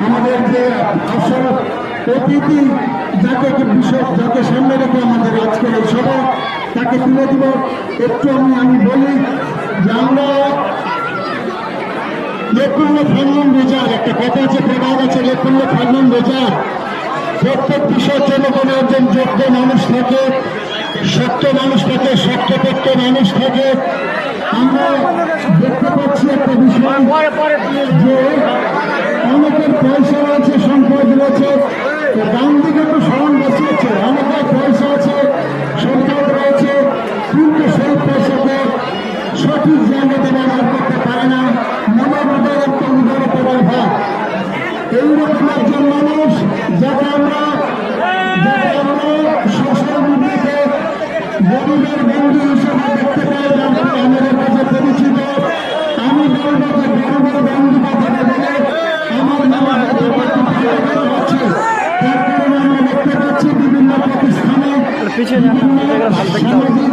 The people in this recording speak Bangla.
আমাদের যে আসল অতিথি যাকে সামনে রেখে আমাদের আজকের এই সভা তাকে তুলে দিব। একটু আমি বলি যে আমরা লেখুল্য ফান্নন রেজার একটা কথা আছে, প্রবাদ আছে, লেখুল্য ফান্নন রেজার। প্রত্যেক বিষয়ের জন্য কোনো একজন যোগ্য মানুষ থাকে, সত্য মানুষ থাকে, সত্যপত্য মানুষ থাকে। আমরা দেখতে পাচ্ছি একটা বিষয় যে অনেকের পয়সা আছে, সম্পদ রয়েছে, ডান দিকে তো সমান বসিয়েছে, অনেকের পয়সা আছে, সম্পদ রয়েছে, কিন্তু সেই পয়সাকে সঠিক জায়গাতে ব্যবহার করতে পারে না। মনোভাবের একটা উদার করার ভাব, এইরকম একজন মানুষ যাকে আমরা সোশ্যাল মিডিয়াতে গরিবের বন্ধু হিসেবে দেখতে পাই, আমাদের কাছে পরিচিত। আমি বলবো যে গরিবের বন্ধু কথা বলে আমার নাম হচ্ছে, তার কারণে আমরা দেখতে পাচ্ছি বিভিন্ন প্রতিষ্ঠানে বিভিন্ন সামাজিক